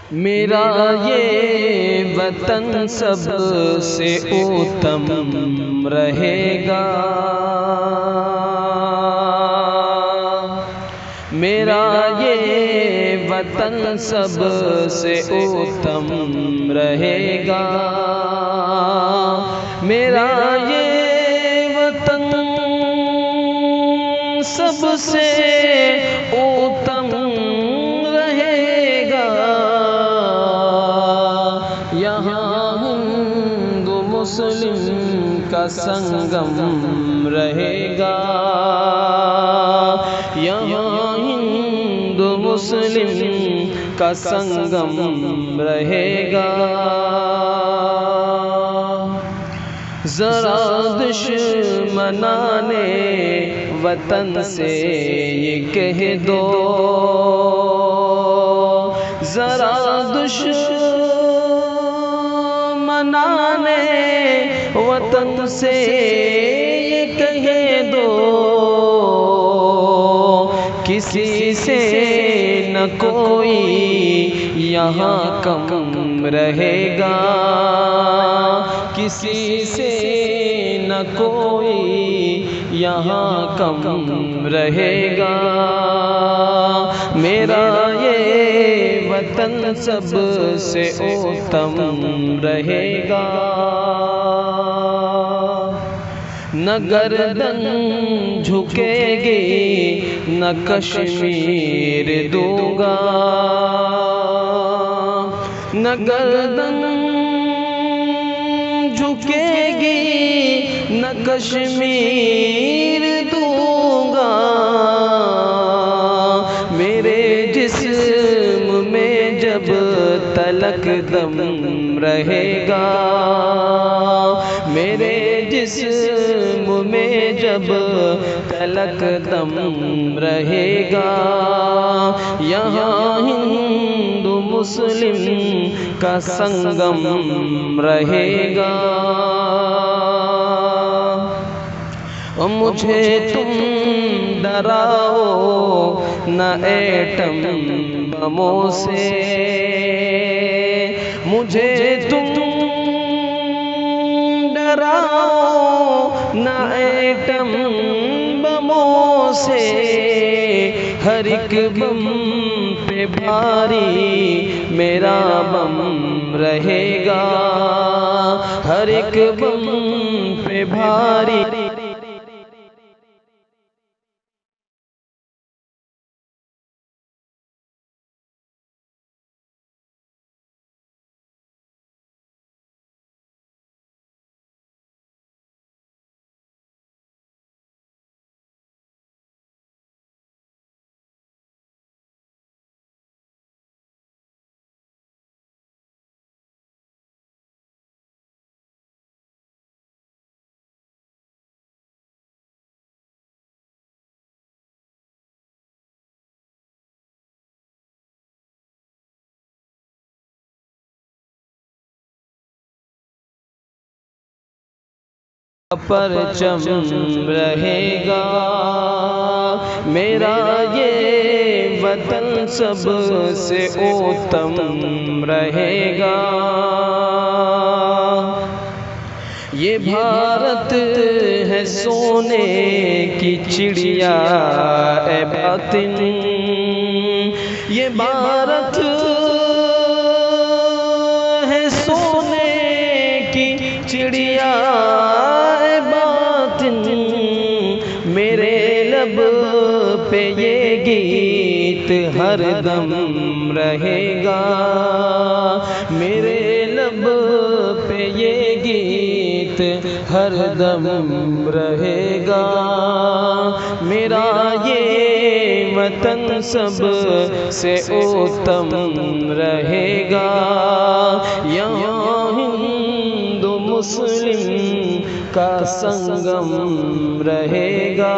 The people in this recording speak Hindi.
मेरा ये वतन सबसे उत्तम रहेगा। मेरा ये वतन सबसे उत्तम रहेगा। मेरा ये वतन सबसे उत्तम रहेगा। यहाँ हिंदू मुस्लिम का संगम रहेगा। यहाँ हिंदू मुस्लिम का संगम रहेगा। जरा दुश्मनाने वतन से ये कह दो, जरा दुश्मनाने वतन से ये कह दो, किसी से न कोई यहाँ कम रहेगा। किसी से न कोई यहाँ कम रहेगा। मेरा ये वतन सबसे उत्तम रहेगा। न गर्दन झुकेगी न कश्मीर दूंगा। न गर्दन झुकेगी न कश्मीर दूंगा। मेरे जिस्म में जब तलक दम रहेगा। मेरे जिस्म में जब तलक दम रहेगा। यहाँ हिंदू मुस्लिम का संगम रहेगा। मुझे तुम डराओ न एटम बमों से, मुझे तुम डराओ न एटम बमों से। हर एक बम पे भारी मेरा बम रहेगा। हर एक बम पे भारी परचम रहेगा। मेरा ये वतन सबसे उत्तम रहेगा। ये भारत है सोने की चिड़िया ए बातिन। ये भारत है सोने की चिड़िया ए बातिन। मेरे लब पे ये गीत हरदम रहेगा। मेरे लब पे ये गीत हरदम रहेगा। मेरा ये वतन सबसे उत्तम रहेगा। यहाँ हिंदू मुस्लिम का संगम रहेगा।